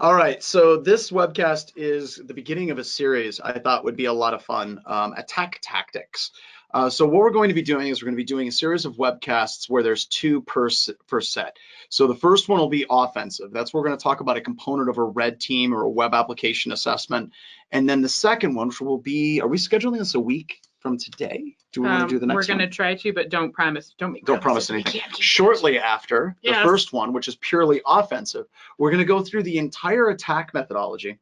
All right, so this webcast is the beginning of a series I thought would be a lot of fun, attack tactics. So what we're going to be doing is we're going to be doing a series of webcasts where there's two per set. So the first one will be offensive. That's where we're going to talk about a component of a red team or a web application assessment. And then the second one, which will be, are we scheduling this a week from today? Do we want to do the next one? We're going to try to, but don't promise. Don't promise anything. Shortly after the first one, which is purely offensive, we're going to go through the entire attack methodology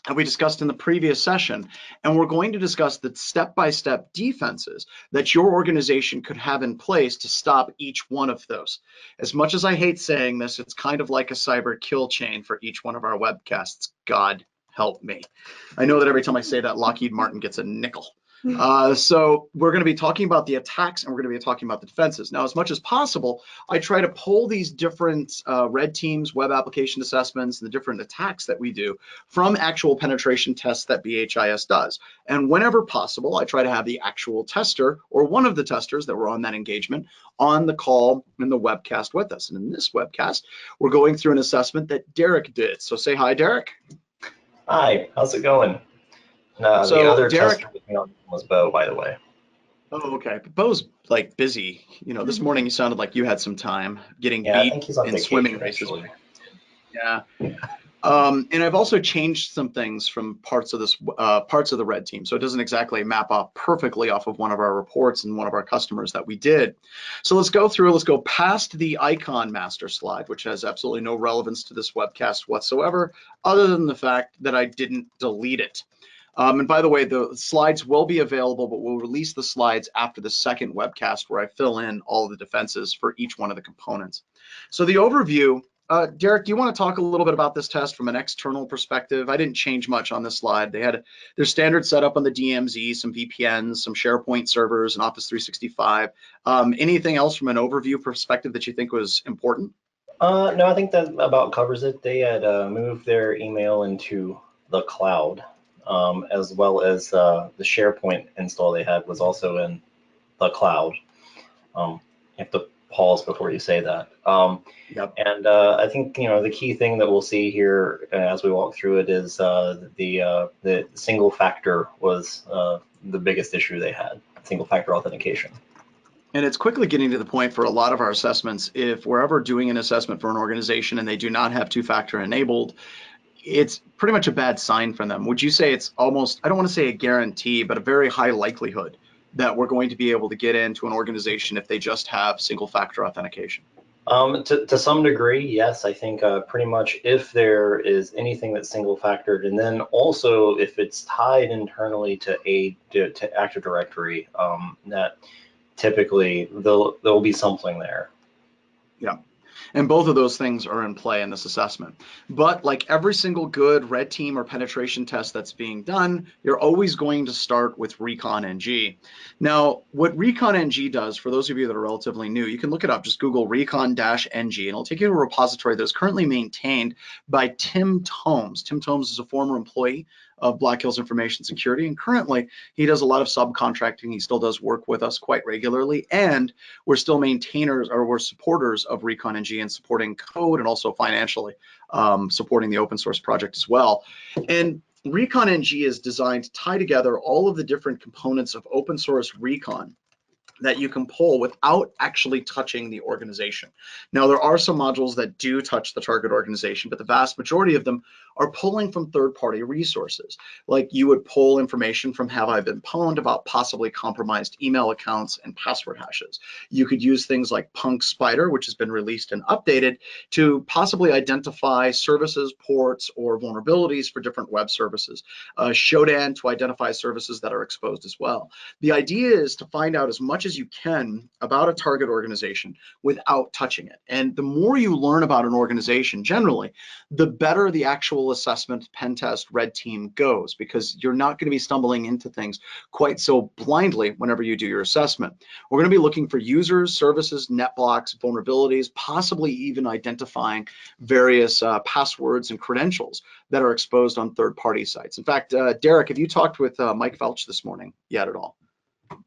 that we discussed in the previous session, and we're going to discuss the step-by-step defenses that your organization could have in place to stop each one of those. As much as I hate saying this, it's kind of like a cyber kill chain for each one of our webcasts. God help me. I know that every time I say that, Lockheed Martin gets a nickel. So we're going to be talking about the attacks and we're going to be talking about the defenses. Now, as much as possible, I try to pull these different red teams, web application assessments, and the different attacks that we do from actual penetration tests that BHIS does. And whenever possible, I try to have the actual tester or one of the testers that were on that engagement on the call in the webcast with us. And in this webcast, we're going through an assessment that Derek did. So say hi, Derek. Hi, how's it going? No, so the other Derek, tester with me was Bo, by the way. Oh, okay. But Bo's like busy. You know, this morning you sounded like you had some time getting beat I think he's on in swimming races. Yeah. And I've also changed some things from parts of the red team, so it doesn't exactly map up perfectly off of one of our reports and one of our customers that we did. So let's go past the icon master slide, which has absolutely no relevance to this webcast whatsoever, other than the fact that I didn't delete it. And by the way, the slides will be available, but we'll release the slides after the second webcast where I fill in all the defenses for each one of the components. So the overview, Derek, do you want to talk a little bit about this test from an external perspective? I didn't change much on this slide. They had their standard setup on the DMZ, some VPNs, some SharePoint servers, and Office 365. Anything else from an overview perspective that you think was important? No, I think that about covers it. They had moved their email into the cloud. As well as the SharePoint install they had was also in the cloud. You have to pause before you say that. Yep. And I think the key thing that we'll see here as we walk through it is the single factor was the biggest issue they had, single factor authentication. And it's quickly getting to the point for a lot of our assessments, if we're ever doing an assessment for an organization and they do not have two-factor enabled, it's pretty much a bad sign for them. Would you say it's almost, I don't want to say a guarantee, but a very high likelihood that we're going to be able to get into an organization if they just have single factor authentication? To some degree, yes. I think pretty much if there is anything that's single factored, and then also if it's tied internally to Active Directory, that typically there'll be something there. Yeah. And both of those things are in play in this assessment. But like every single good red team or penetration test that's being done, you're always going to start with Recon-ng. Now, what Recon-ng does, for those of you that are relatively new, you can look it up, just Google Recon-ng, and it'll take you to a repository that is currently maintained by Tim Tomes. Tim Tomes is a former employee of Black Hills Information Security, and currently he does a lot of subcontracting. He still does work with us quite regularly, and we're still maintainers, or we're supporters of Recon-ng and supporting code and also financially supporting the open source project as well. And Recon-ng is designed to tie together all of the different components of open source recon that you can pull without actually touching the organization. Now, there are some modules that do touch the target organization, but the vast majority of them are pulling from third-party resources. Like you would pull information from Have I Been Pwned about possibly compromised email accounts and password hashes. You could use things like Punk Spider, which has been released and updated, to possibly identify services, ports, or vulnerabilities for different web services. Shodan to identify services that are exposed as well. The idea is to find out as much as you can about a target organization without touching it. And the more you learn about an organization generally, the better the actual assessment, pen test, red team goes, because you're not going to be stumbling into things quite so blindly whenever you do your assessment. We're going to be looking for users, services, net blocks, vulnerabilities, possibly even identifying various passwords and credentials that are exposed on third-party sites. In fact, Derek, have you talked with Mike Felch this morning yet at all?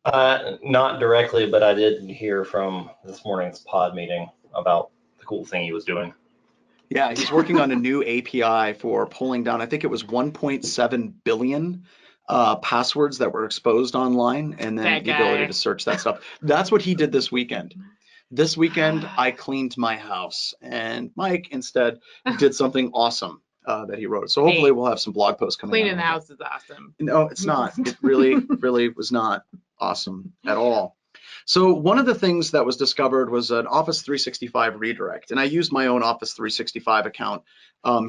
Not directly, but I did hear from this morning's pod meeting about the cool thing he was doing. Yeah, he's working on a new API for pulling down, I think it was 1.7 billion passwords that were exposed online, and then That the ability guy. to search that stuff. That's what he did this weekend. This weekend, I cleaned my house, and Mike instead did something awesome that he wrote. So hopefully Hey, we'll have some blog posts coming out Cleaning on the that. house is awesome. No, it's not. It really, really was not awesome at all. So one of the things that was discovered was an Office 365 redirect, and I used my own Office 365 account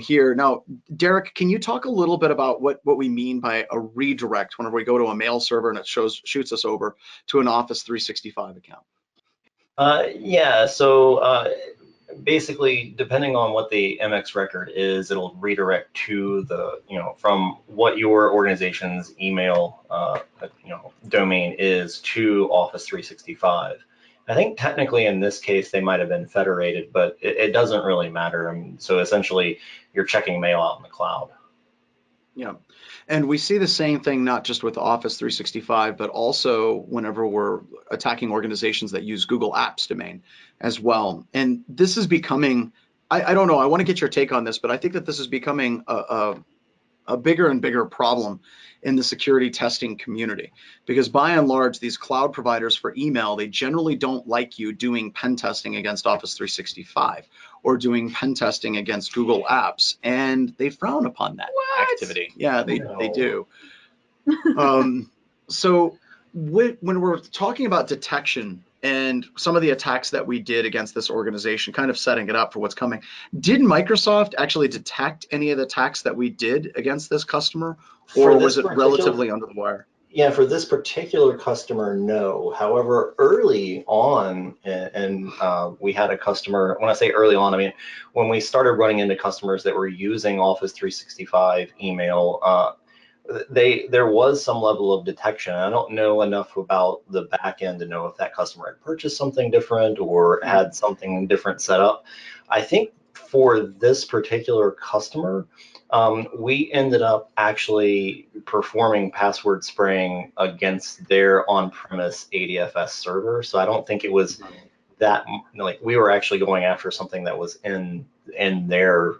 here. Now, Derek, can you talk a little bit about what we mean by a redirect whenever we go to a mail server and it shoots us over to an Office 365 account? Yeah, so basically, depending on what the MX record is, it'll redirect to the, from what your organization's email, domain is to Office 365. I think technically in this case, they might have been federated, but it doesn't really matter. So essentially, you're checking mail out in the cloud. Yeah. And we see the same thing not just with Office 365, but also whenever we're attacking organizations that use Google Apps domain as well. And this is becoming, I don't know, I want to get your take on this, but I think that this is becoming a bigger and bigger problem in the security testing community, because by and large, these cloud providers for email, they generally don't like you doing pen testing against Office 365 or doing pen testing against Google Apps, and they frown upon that What? activity. Yeah, they No. do. So when we're talking about detection and some of the attacks that we did against this organization, kind of setting it up for what's coming, did Microsoft actually detect any of the attacks that we did against this customer, or was it relatively under the wire? Yeah, for this particular customer, no. However, early on, and we had a customer, when I say early on, I mean, when we started running into customers that were using Office 365 email, there was some level of detection. I don't know enough about the back end to know if that customer had purchased something different or had something different set up. I think for this particular customer, we ended up actually performing password spraying against their on-premise ADFS server. So I don't think it was that, like, we were actually going after something that was in their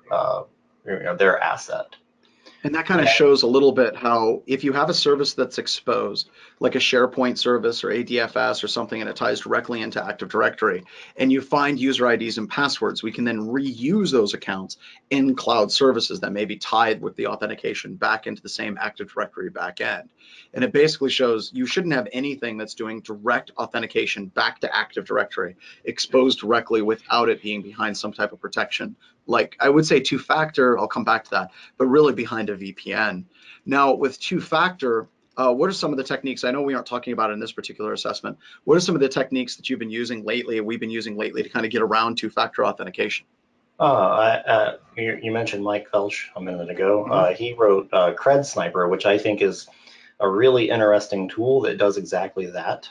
their asset. And that kind of shows a little bit how if you have a service that's exposed, like a SharePoint service or ADFS or something, and it ties directly into Active Directory, and you find user IDs and passwords, we can then reuse those accounts in cloud services that may be tied with the authentication back into the same Active Directory backend. And it basically shows you shouldn't have anything that's doing direct authentication back to Active Directory exposed directly without it being behind some type of protection. Like I would say two-factor, I'll come back to that, but really behind a VPN. Now with two-factor, what are some of the techniques? I know we aren't talking about it in this particular assessment. What are some of the techniques that you've been using lately, we've been using lately to kind of get around two-factor authentication? You mentioned Mike Felch a minute ago. He wrote Creds, which I think is a really interesting tool that does exactly that.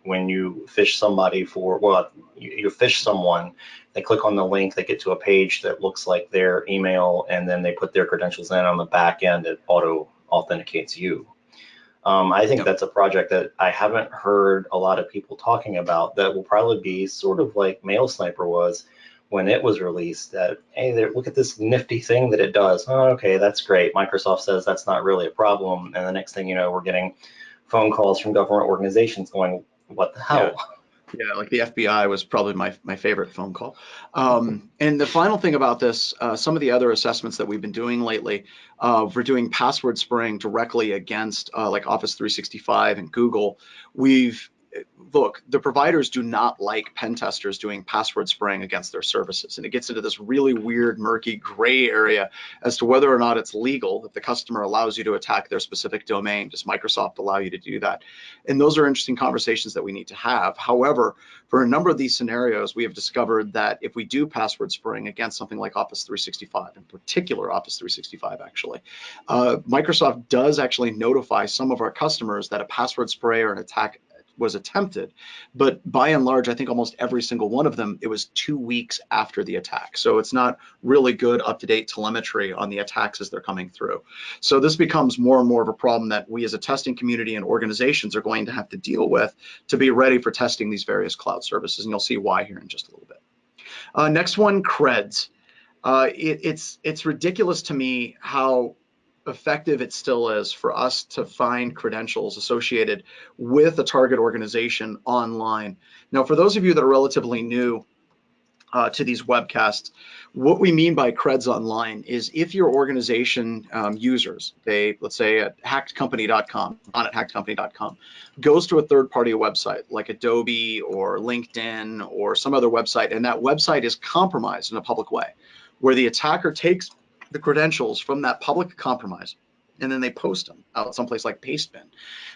When you phish somebody for, well, you phish someone, they click on the link, they get to a page that looks like their email, and then they put their credentials in on the back end, it auto authenticates you. I think that's a project that I haven't heard a lot of people talking about that will probably be sort of like Mailsniper was when it was released, that, hey, look at this nifty thing that it does. Oh, okay, that's great. Microsoft says that's not really a problem. And the next thing you know, we're getting phone calls from government organizations going, what the hell? Yeah, like the FBI was probably my favorite phone call. And the final thing about this, some of the other assessments that we've been doing lately, for doing password spraying directly against like Office 365 and Google, look, the providers do not like pen testers doing password spraying against their services. And it gets into this really weird, murky, gray area as to whether or not it's legal. If the customer allows you to attack their specific domain, does Microsoft allow you to do that? And those are interesting conversations that we need to have. However, for a number of these scenarios, we have discovered that if we do password spraying against something like Office 365, in particular Office 365 actually, Microsoft does actually notify some of our customers that a password spray or an attack was attempted, but by and large, I think almost every single one of them, it was 2 weeks after the attack. So it's not really good up-to-date telemetry on the attacks as they're coming through. So this becomes more and more of a problem that we as a testing community and organizations are going to have to deal with to be ready for testing these various cloud services. And you'll see why here in just a little bit. Next one, creds. It's ridiculous to me how effective it still is for us to find credentials associated with a target organization online. Now, for those of you that are relatively new to these webcasts, what we mean by creds online is if your organization users, let's say at hackedcompany.com, not at hackedcompany.com, goes to a third-party website like Adobe or LinkedIn or some other website, and that website is compromised in a public way, where the attacker takes the credentials from that public compromise and then they post them out someplace like Pastebin.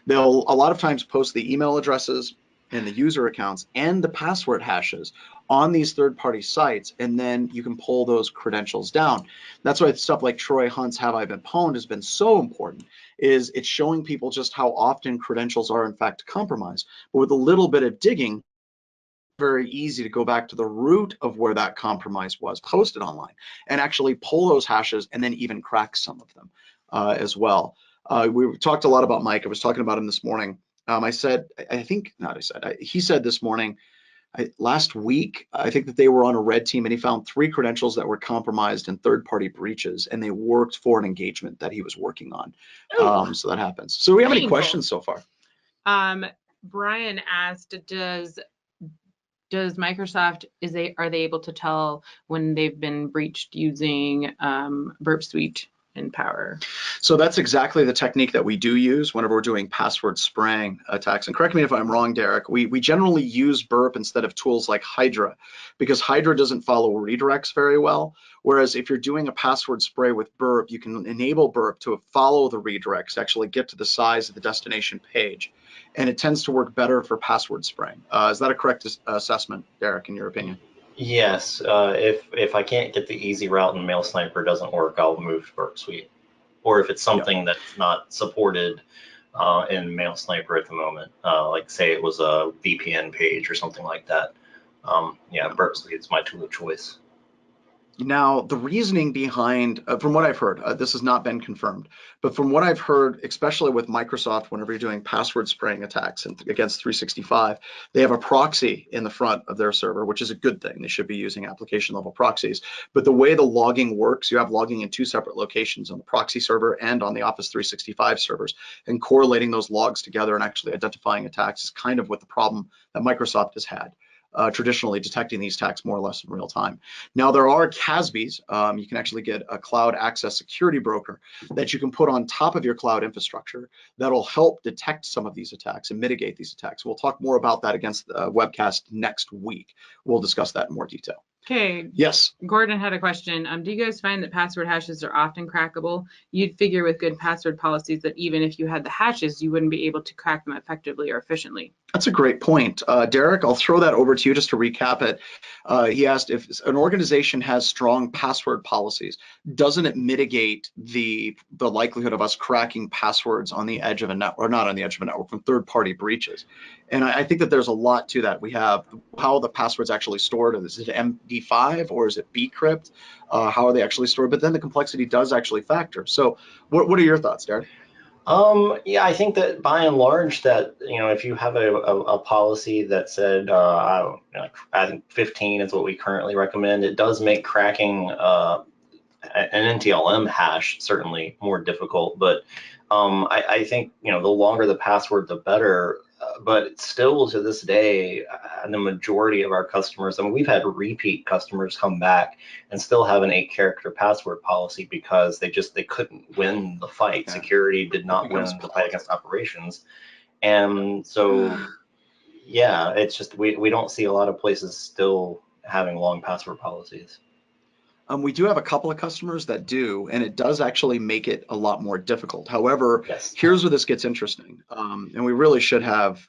They'll a lot of times post the email addresses and the user accounts and the password hashes on these third-party sites, and then you can pull those credentials down. That's why stuff like Troy Hunt's Have I Been Pwned has been so important, is it's showing people just how often credentials are in fact compromised. But with a little bit of digging, very easy to go back to the root of where that compromise was posted online and actually pull those hashes and then even crack some of them as well. We talked a lot about Mike. I was talking about him this morning. He said this morning, last week, I think that they were on a red team and he found 3 credentials that were compromised in third-party breaches, and they worked for an engagement that he was working on. So that happens. So do we have any questions so far? Brian asked, does Microsoft, are they able to tell when they've been breached using Burp Suite and Power? So that's exactly the technique that we do use whenever we're doing password spraying attacks. And correct me if I'm wrong, Derek, we generally use Burp instead of tools like Hydra, because Hydra doesn't follow redirects very well. Whereas if you're doing a password spray with Burp, you can enable Burp to follow the redirects, actually get to the size of the destination page. And it tends to work better for password spraying. Is that a correct assessment, Derek, in your opinion? Yes. If I can't get the easy route and Mailsniper doesn't work, I'll move to Burp Suite. Or if it's something that's not supported in Mailsniper at the moment, like say it was a VPN page or something like that. Burp Suite is my tool of choice. Now, the reasoning behind, from what I've heard, this has not been confirmed, but from what I've heard, especially with Microsoft, whenever you're doing password spraying attacks against 365, they have a proxy in the front of their server, which is a good thing. They should be using application level proxies. But the way the logging works, you have logging in 2 separate locations, on the proxy server and on the Office 365 servers, and correlating those logs together and actually identifying attacks is kind of what the problem that Microsoft has had. Traditionally detecting these attacks more or less in real time. Now, there are CASBs. You can actually get a cloud access security broker that you can put on top of your cloud infrastructure that'll help detect some of these attacks and mitigate these attacks. We'll talk more about that against the webcast next week. We'll discuss that in more detail. Okay. Yes. Gordon had a question. Do you guys find that password hashes are often crackable? You'd figure with good password policies that even if you had the hashes, you wouldn't be able to crack them effectively or efficiently. That's a great point. Derek, I'll throw that over to you just to recap it. He asked if an organization has strong password policies, doesn't it mitigate the likelihood of us cracking passwords on the edge of a network, or not on the edge of a network, from third-party breaches? And I think that there's a lot to that. We have how the password's actually stored. Is it MD5 or is it bcrypt? How are they actually stored? But then the complexity does actually factor. So what are your thoughts, Derek? I think that by and large that, if you have a policy that said, I think 15 is what we currently recommend, it does make cracking an NTLM hash certainly more difficult. But I think, the longer the password, the better. But still to this day, the majority of our customers, we've had repeat customers come back and still have an 8-character password policy because they couldn't win the fight. Yeah. Security did not win the fight against operations. And so, it's just, we don't see a lot of places still having long password policies. We do have a couple of customers that do, and it does actually make it a lot more difficult. However, yes. Here's where this gets interesting, and we really should have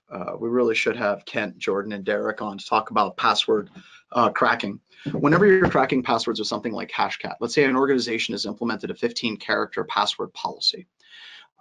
Kent, Jordan, and Derek on to talk about password cracking. Whenever you're cracking passwords with something like Hashcat, let's say an organization has implemented a 15-character password policy.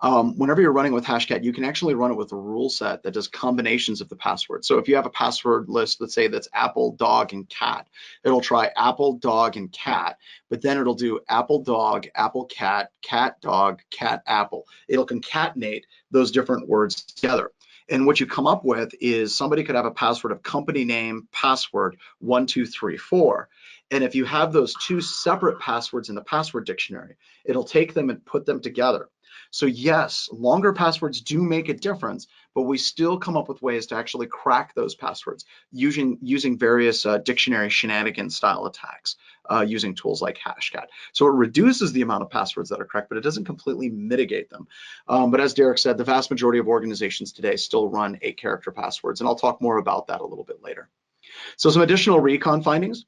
Whenever you're running with Hashcat, you can actually run it with a rule set that does combinations of the password. So if you have a password list, let's say that's apple, dog, and cat, it'll try apple, dog, and cat, but then it'll do apple, dog, apple, cat, cat, dog, cat, apple. It'll concatenate those different words together. And what you come up with is somebody could have a password of company name, password, 1, 2, 3, 4. And if you have those two separate passwords in the password dictionary, it'll take them and put them together. So yes, longer passwords do make a difference, but we still come up with ways to actually crack those passwords using various dictionary shenanigan style attacks, using tools like Hashcat. So it reduces the amount of passwords that are cracked, but it doesn't completely mitigate them. But as Derek said, the vast majority of organizations today still run 8-character passwords, and I'll talk more about that a little bit later. So some additional recon findings: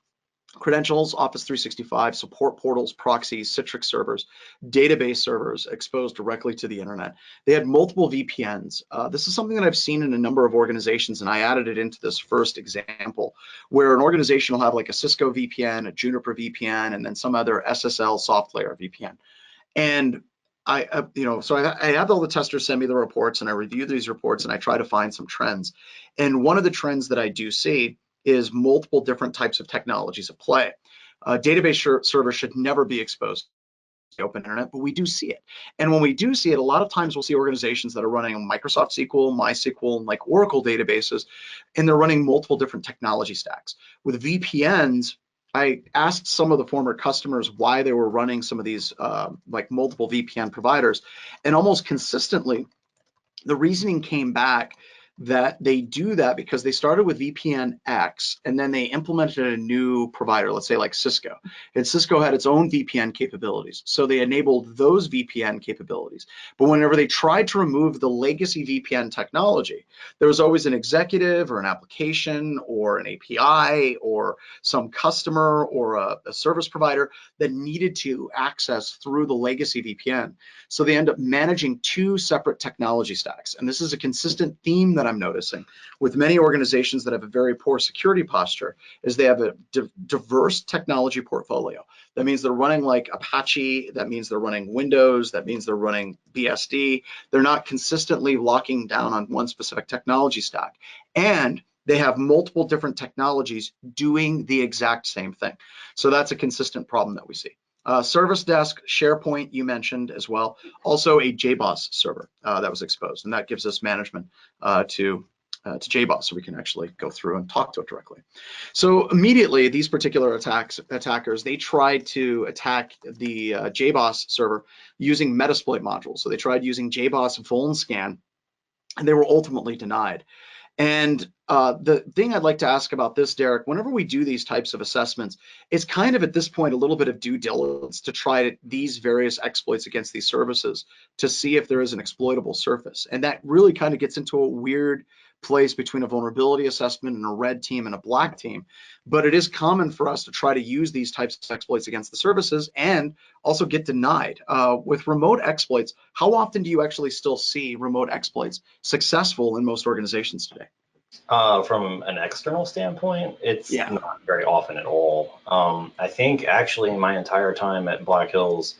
credentials, Office 365, support portals, proxies, Citrix servers, database servers exposed directly to the internet. They had multiple VPNs. This is something that I've seen in a number of organizations, and I added it into this first example, where an organization will have like a Cisco VPN, a Juniper VPN, and then some other SSL soft layer VPN. And so I have all the testers send me the reports, and I review these reports, and I try to find some trends. And one of the trends that I do see is multiple different types of technologies at play. Database servers should never be exposed to the open internet, but we do see it. And when we do see it, a lot of times we'll see organizations that are running Microsoft SQL, MySQL, and like Oracle databases, and they're running multiple different technology stacks. With VPNs, I asked some of the former customers why they were running some of these like multiple VPN providers, and almost consistently, the reasoning came back that they do that because they started with VPN X and then they implemented a new provider, let's say like Cisco. And Cisco had its own VPN capabilities. So they enabled those VPN capabilities. But whenever they tried to remove the legacy VPN technology, there was always an executive or an application or an API or some customer or a service provider that needed to access through the legacy VPN. So they end up managing two separate technology stacks. And this is a consistent theme that I'm noticing with many organizations that have a very poor security posture, is they have a diverse technology portfolio. That means they're running like Apache, that means they're running Windows, that means they're running BSD. They're not consistently locking down on one specific technology stack. And they have multiple different technologies doing the exact same thing. So that's a consistent problem that we see. Service desk, SharePoint, you mentioned as well. Also a JBoss server that was exposed, and that gives us management to JBoss, so we can actually go through and talk to it directly. So immediately, these particular attackers, they tried to attack the JBoss server using Metasploit modules. So they tried using JBoss vuln scan, and they were ultimately denied. And the thing I'd like to ask about this, Derek, whenever we do these types of assessments, it's kind of at this point a little bit of due diligence to try these various exploits against these services to see if there is an exploitable surface. And that really kind of gets into a weird place between a vulnerability assessment and a red team and a black team. But it is common for us to try to use these types of exploits against the services and also get denied. With remote exploits, how often do you actually still see remote exploits successful in most organizations today? From an external standpoint, it's not very often at all. I think actually in my entire time at Black Hills,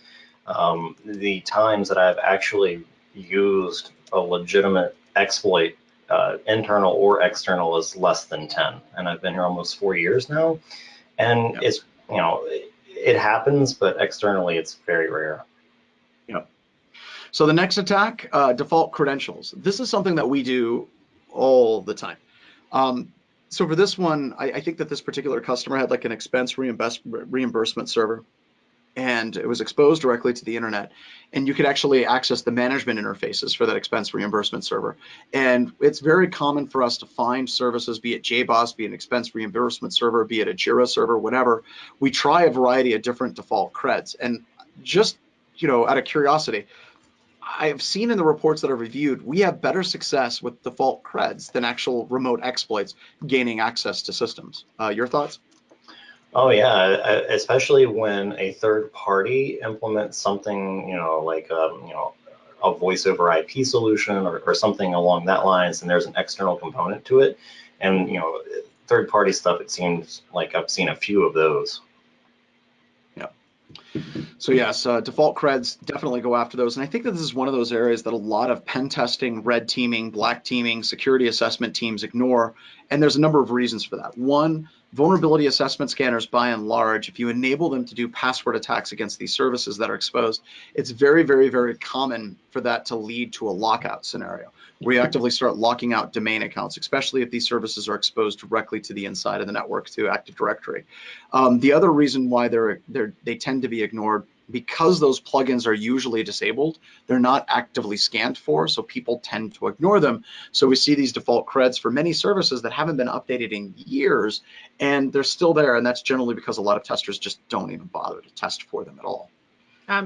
the times that I've actually used a legitimate exploit, internal or external, is less than 10. And I've been here almost 4 years now. And it's, it happens, but externally it's very rare. So the next attack, default credentials. This is something that we do all the time. So for this one, I think that this particular customer had like an expense reimbursement server, and it was exposed directly to the internet, and you could actually access the management interfaces for that expense reimbursement server. And it's very common for us to find services, be it JBoss, be it an expense reimbursement server, be it a Jira server, whatever. We try a variety of different default creds. And just, out of curiosity, I've seen in the reports that are reviewed, we have better success with default creds than actual remote exploits gaining access to systems. Your thoughts? Oh yeah, especially when a third party implements something, like a voice over IP solution or something along that lines, and there's an external component to it. And third party stuff, it seems like I've seen a few of those. So yes, default creds, definitely go after those. And I think that this is one of those areas that a lot of pen testing, red teaming, black teaming, security assessment teams ignore. And there's a number of reasons for that. One, Vulnerability assessment scanners, by and large, if you enable them to do password attacks against these services that are exposed, it's very, very, very common for that to lead to a lockout scenario, where you actively start locking out domain accounts, especially if these services are exposed directly to the inside of the network, to Active Directory. The other reason why they tend to be ignored, because those plugins are usually disabled, they're not actively scanned for, so people tend to ignore them. So we see these default creds for many services that haven't been updated in years, and they're still there, and that's generally because a lot of testers just don't even bother to test for them at all.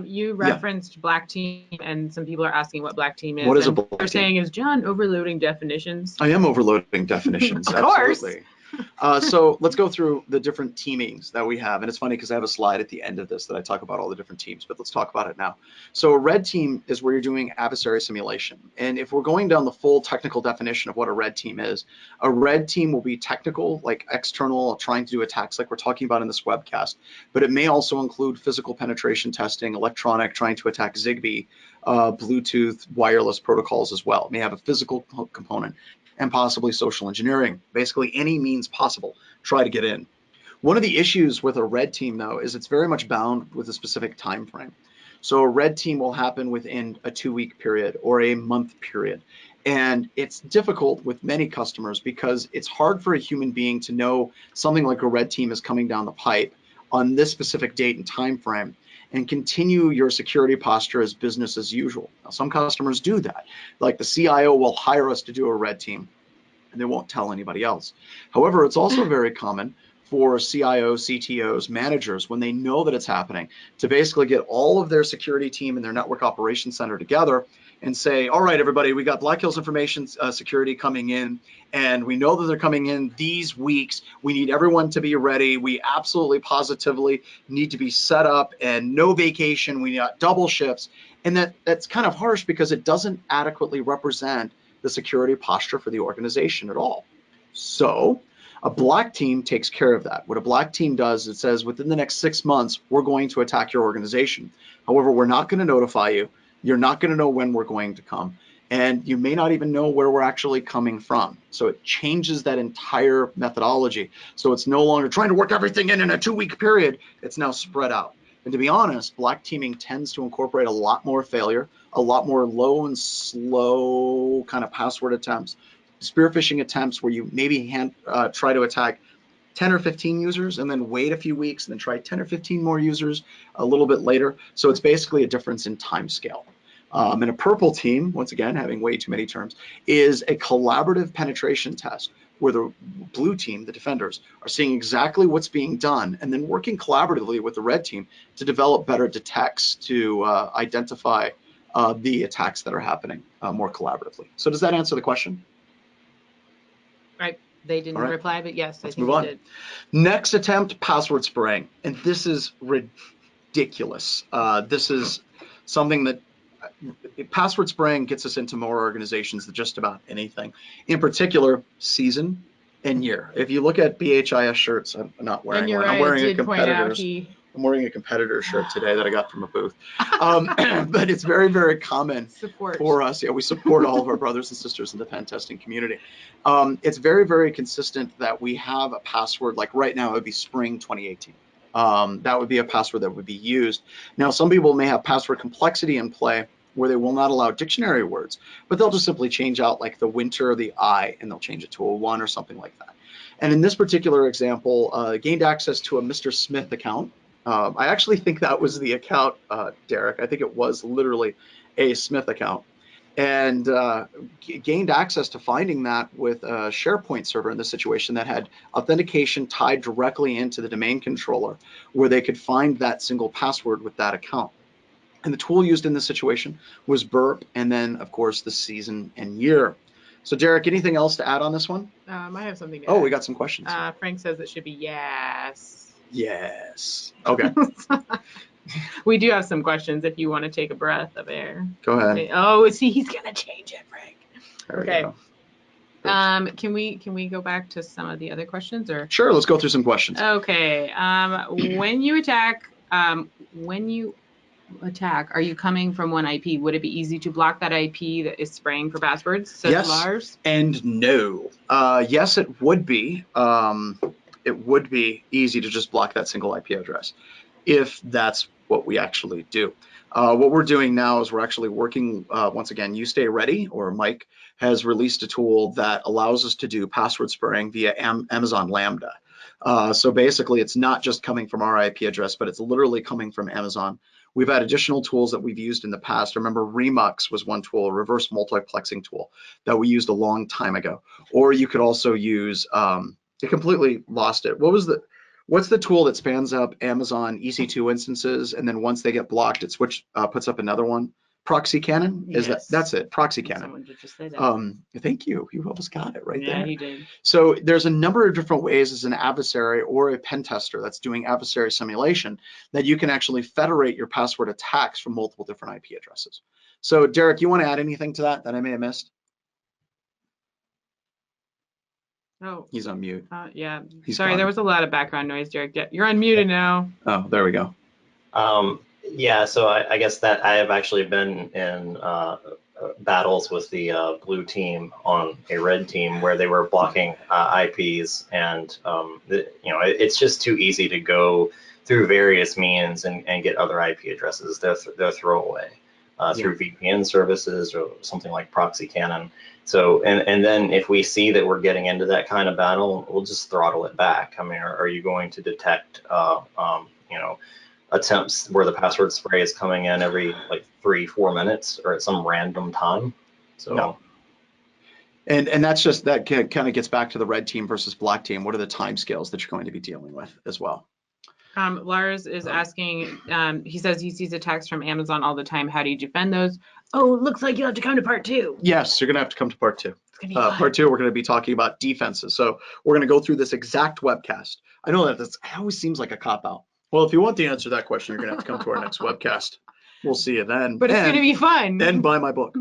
You referenced Black Team, and some people are asking what Black Team is. What is a and Black they're Team? saying, is John overloading definitions? I am overloading definitions, Of course. absolutely. So let's go through the different teamings that we have. And it's funny because I have a slide at the end of this that I talk about all the different teams, but let's talk about it now. So a red team is where you're doing adversary simulation. And if we're going down the full technical definition of what a red team is, a red team will be technical, like external, trying to do attacks like we're talking about in this webcast, but it may also include physical penetration testing, electronic, trying to attack Zigbee, Bluetooth, wireless protocols as well. It may have a physical component, and possibly social engineering. Basically any means possible, try to get in. One of the issues with a red team, though, is it's very much bound with a specific time frame. So a red team will happen within a 2-week period or a month period. And it's difficult with many customers because it's hard for a human being to know something like a red team is coming down the pipe on this specific date and time frame and continue your security posture as business as usual. Now, some customers do that. Like the CIO will hire us to do a red team, and they won't tell anybody else. However, it's also very common for CIOs, CTOs, managers, when they know that it's happening, to basically get all of their security team and their network operations center together and say, all right, everybody, we got Black Hills Information Security coming in, and we know that they're coming in these weeks. We need everyone to be ready. We absolutely positively need to be set up, and no vacation. We got double shifts. And that's kind of harsh because it doesn't adequately represent the security posture for the organization at all. So a black team takes care of that. What a black team does, it says within the next 6 months, we're going to attack your organization. However, we're not going to notify you. You're not going to know when we're going to come. And you may not even know where we're actually coming from. So it changes that entire methodology. So it's no longer trying to work everything in a 2-week period. It's now spread out. And to be honest, black teaming tends to incorporate a lot more failure, a lot more low and slow kind of password attempts, spear phishing attempts where you maybe try to attack 10 or 15 users and then wait a few weeks and then try 10 or 15 more users a little bit later. So it's basically a difference in time scale. And a purple team, once again, having way too many terms, is a collaborative penetration test where the blue team, the defenders, are seeing exactly what's being done and then working collaboratively with the red team to develop better detects to identify the attacks that are happening more collaboratively. So does that answer the question? Right. They didn't reply, but yes, Let's I think move on. it did. Next attempt, password spraying. And this is ridiculous. This is something that password spraying gets us into more organizations than just about anything. In particular, season and year. If you look at BHIS shirts, I'm not wearing one. I'm wearing a competitor's. I'm wearing a competitor shirt today that I got from a booth. But it's very, very common for us. Yeah, we support all of our brothers and sisters in the pen testing community. It's very, very consistent that we have a password, like right now it would be spring 2018. That would be a password that would be used. Now, some people may have password complexity in play where they will not allow dictionary words, but they'll just simply change out like the winter or the I, and they'll change it to a 1 or something like that. And in this particular example, gained access to a Mr. Smith account. I actually think that was the account, Derek. I think it was literally a Smith account. And gained access to finding that with a SharePoint server in this situation that had authentication tied directly into the domain controller where they could find that single password with that account. And the tool used in this situation was burp, and then, of course, the season and year. So, Derek, anything else to add on this one? I have something to add. Oh, we got some questions. Frank says it should be yes. Yes. Okay. We do have some questions if you want to take a breath of air. Go ahead. Oh, see, he's going to change it, Frank. There we go. Can we go back to some of the other questions, or? Sure, let's go through some questions. Okay. When you attack, are you coming from one IP? Would it be easy to block that IP that is spraying for passwords? Says Yes Lars. and no. Yes, it would be. it would be easy to just block that single IP address if that's what we actually do. What we're doing now is we're actually working, once again, You Stay Ready, or Mike, has released a tool that allows us to do password spraying via Amazon Lambda. So basically, it's not just coming from our IP address, but it's literally coming from Amazon. We've had additional tools that we've used in the past. Remember, Remux was one tool, a reverse multiplexing tool that we used a long time ago. Or you could also use, I completely lost it. What's the tool that spans up Amazon EC2 instances, and then once they get blocked, it puts up another one? Proxy Cannon? Yes. That's it, Proxy Cannon. Someone did just say that. Thank you. You almost got it right there. Yeah, he did. So there's a number of different ways as an adversary or a pen tester that's doing adversary simulation that you can actually federate your password attacks from multiple different IP addresses. So Derek, you want to add anything to that I may have missed? Oh, He's on mute. yeah. He's Sorry, gone. there was a lot of background noise, Derek. Yeah, you're unmuted now. Oh, there we go. Yeah, so I guess that I have actually been in battles with the blue team on a red team where they were blocking IPs, and it's just too easy to go through various means and get other IP addresses. They're throwaway through VPN services or something like Proxy Cannon. So and then if we see that we're getting into that kind of battle, we'll just throttle it back. I mean, are you going to detect attempts where the password spray is coming in every like 3-4 minutes or at some random time? So no. And that's just, that kind of gets back to the red team versus black team. What are the time scales that you're going to be dealing with as well? Lars is asking, he says he sees attacks from Amazon all the time. How do you defend those? Oh, looks like you'll have to come to part 2. Yes, you're going to have to come to part 2. It's gonna be fun. Part 2, we're going to be talking about defenses. So we're going to go through this exact webcast. I know that it always seems like a cop-out. Well, if you want the answer to that question, you're going to have to come to our next webcast. We'll see you then. But it's going to be fun. And buy my book.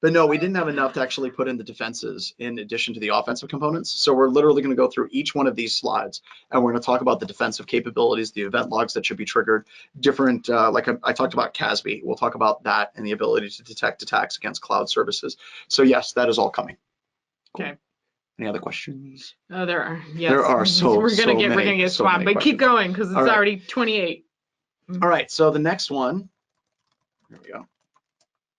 But no, we didn't have enough to actually put in the defenses in addition to the offensive components. So we're literally going to go through each one of these slides, and we're going to talk about the defensive capabilities, the event logs that should be triggered, different, like I talked about CASB. We'll talk about that and the ability to detect attacks against cloud services. So yes, that is all coming. Cool. Okay. Any other questions? Oh, there are. Yes. There are we're gonna get swamped, but keep going because it's already 28. All right. So the next one. There we go.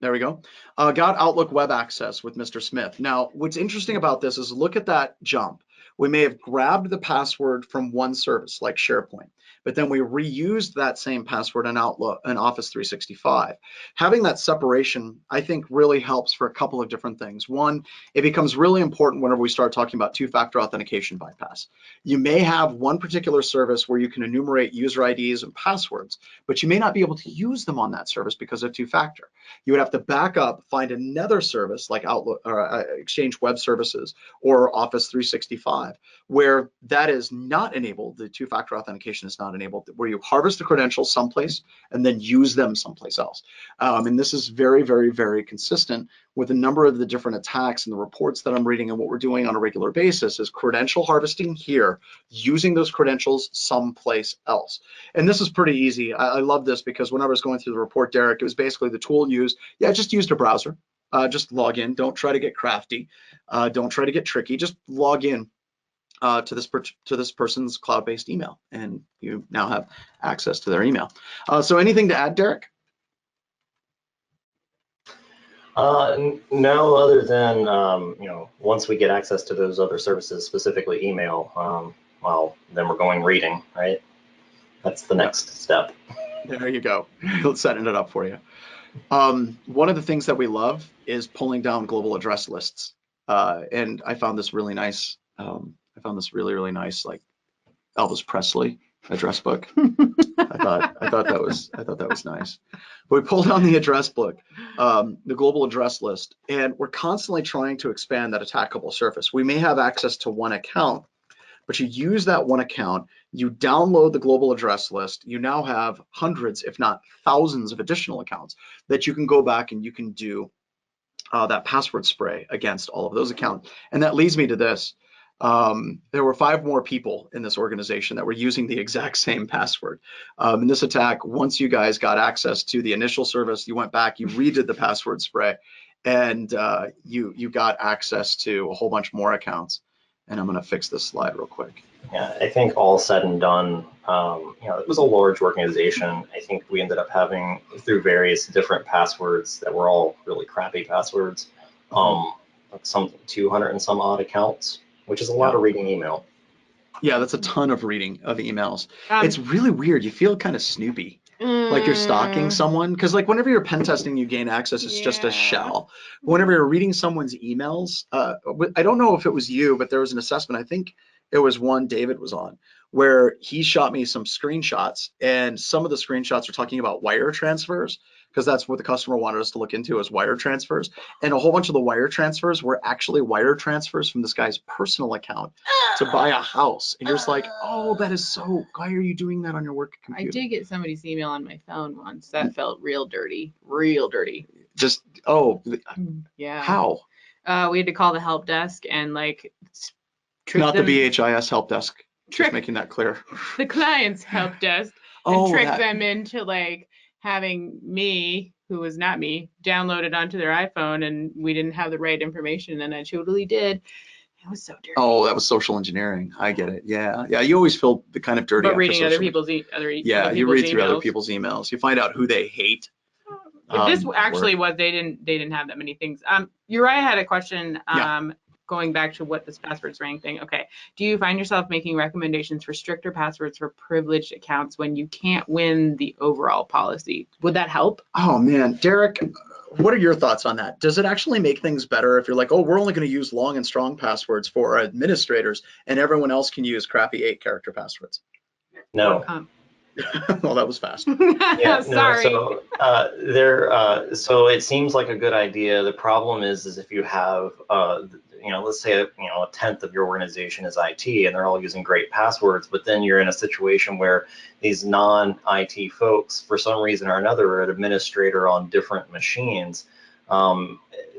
There we go. Got Outlook web access with Mr. Smith. Now, what's interesting about this is look at that jump. We may have grabbed the password from one service like SharePoint, but then we reused that same password in Outlook and Office 365. Having that separation, I think, really helps for a couple of different things. One, it becomes really important whenever we start talking about two-factor authentication bypass. You may have one particular service where you can enumerate user IDs and passwords, but you may not be able to use them on that service because of two-factor. You would have to back up, find another service like Outlook or Exchange Web Services or Office 365, where that is not enabled. The two-factor authentication is not enabled, where you harvest the credentials someplace and then use them someplace else. And this is very, very, very consistent with a number of the different attacks and the reports that I'm reading, and what we're doing on a regular basis is credential harvesting here, using those credentials someplace else. And this is pretty easy. I love this because when I was going through the report, Derek, it was basically the tool used. Yeah, just used a browser. Just log in. Don't try to get crafty. Don't try to get tricky. Just log in to this person's cloud-based email, and you now have access to their email. So anything to add, Derek? No, other than once we get access to those other services, specifically email, well, then we're going reading, right? That's the next step. There you go. Setting it up for you. One of the things that we love is pulling down global address lists, and I found this really nice. I found this really nice, like Elvis Presley address book. I thought that was nice. But we pulled down the address book, the global address list, and we're constantly trying to expand that attackable surface. We may have access to one account, but you use that one account, you download the global address list, you now have hundreds, if not thousands of additional accounts that you can go back and you can do that password spray against all of those accounts. And that leads me to this. There were 5 more people in this organization that were using the exact same password. In this attack, once you guys got access to the initial service, you went back, you redid the password spray, and you got access to a whole bunch more accounts. And I'm going to fix this slide real quick. Yeah, I think all said and done, it was a large organization. I think we ended up having, through various different passwords that were all really crappy passwords, some 200 and some odd accounts, which is a lot of reading email. Yeah, that's a ton of reading of emails. It's really weird. You feel kind of snoopy, like you're stalking someone. Because like whenever you're pen testing, you gain access. It's just a shell. Whenever you're reading someone's emails, I don't know if it was you, but there was an assessment. I think it was one David was on, where he shot me some screenshots, and some of the screenshots are talking about wire transfers, because that's what the customer wanted us to look into, is wire transfers. And a whole bunch of the wire transfers were actually wire transfers from this guy's personal account to buy a house. And you're just like, oh, that is so, why are you doing that on your work computer? I did get somebody's email on my phone once. That felt real dirty, real dirty. Just, yeah. How? We had to call the help desk and like trick Not them. the BHIS help desk. Just making that clear. The client's help desk and trick them into like having me, who was not me, downloaded onto their iPhone, and we didn't have the right information, and I totally did. It was so dirty. Oh, that was social engineering. I get it. Yeah. You always feel the kind of dirty. But reading other people's you read through other people's emails. You find out who they hate. If this actually was, they didn't have that many things. Uriah had a question. Going back to what this passwords rank thing. Okay. Do you find yourself making recommendations for stricter passwords for privileged accounts when you can't win the overall policy? Would that help? Oh man, Derek, what are your thoughts on that? Does it actually make things better if you're like, oh, we're only going to use long and strong passwords for administrators and everyone else can use crappy 8-character passwords? No. Well, that was fast. Sorry. So it seems like a good idea. The problem is if you have, let's say a tenth of your organization is IT and they're all using great passwords, but then you're in a situation where these non-IT folks, for some reason or another, are an administrator on different machines.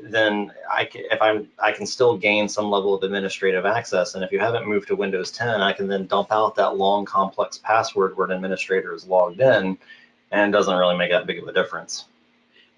Then I can still gain some level of administrative access. And if you haven't moved to Windows 10, I can then dump out that long, complex password where an administrator is logged in, and doesn't really make that big of a difference.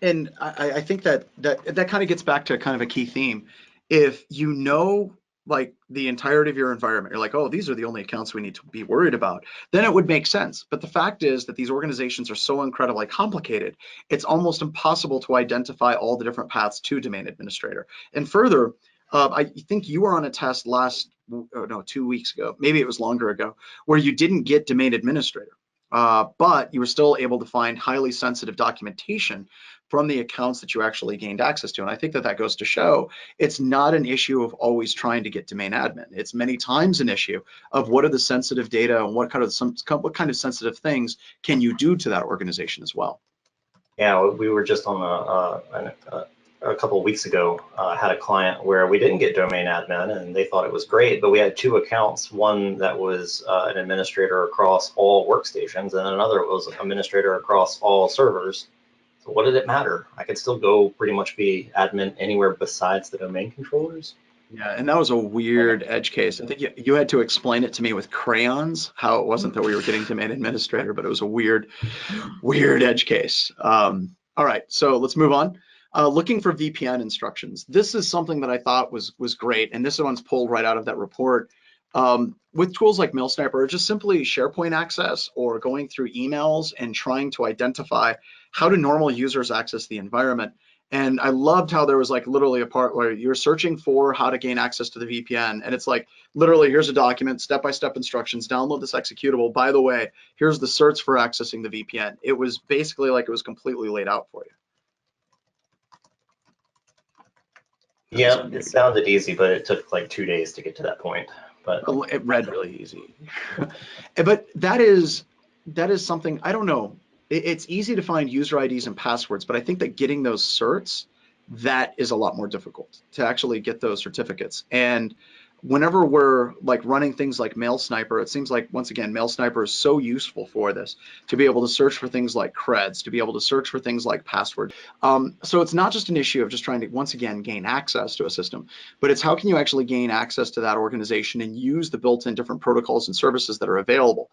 And I think that kind of gets back to kind of a key theme. If you know, like the entirety of your environment, you're like, oh, these are the only accounts we need to be worried about, then it would make sense. But the fact is that these organizations are so incredibly complicated, it's almost impossible to identify all the different paths to domain administrator. And further, I think you were on a test 2 weeks ago, maybe it was longer ago, where you didn't get domain administrator, but you were still able to find highly sensitive documentation from the accounts that you actually gained access to. And I think that goes to show it's not an issue of always trying to get domain admin. It's many times an issue of what are the sensitive data and what kind of sensitive things can you do to that organization as well. Yeah, we were just on a couple of weeks ago, had a client where we didn't get domain admin and they thought it was great, but we had 2 accounts, one that was an administrator across all workstations and another was an administrator across all servers. So what did it matter? I could still go pretty much be admin anywhere besides the domain controllers. Yeah, and that was a weird edge case. I think you had to explain it to me with crayons, how it wasn't that we were getting domain administrator, but it was a weird edge case. All right, so let's move on. Looking for VPN instructions. This is something that I thought was great, and this one's pulled right out of that report. With tools like Mailsniper, or just simply SharePoint access or going through emails and trying to identify how do normal users access the environment. And I loved how there was like literally a part where you're searching for how to gain access to the VPN. And it's like, literally, here's a document, step-by-step instructions, download this executable. By the way, here's the search for accessing the VPN. It was basically like it was completely laid out for you. Yeah, it sounded easy, but it took like 2 days to get to that point. But it read really easy. But that is something, I don't know. It's easy to find user IDs and passwords, but I think that getting those certs, that is a lot more difficult to actually get those certificates. And whenever we're like running things like Mailsniper, it seems like, once again, Mailsniper is so useful for this, to be able to search for things like creds, to be able to search for things like password. So it's not just an issue of just trying to, once again, gain access to a system, but it's how can you actually gain access to that organization and use the built-in different protocols and services that are available.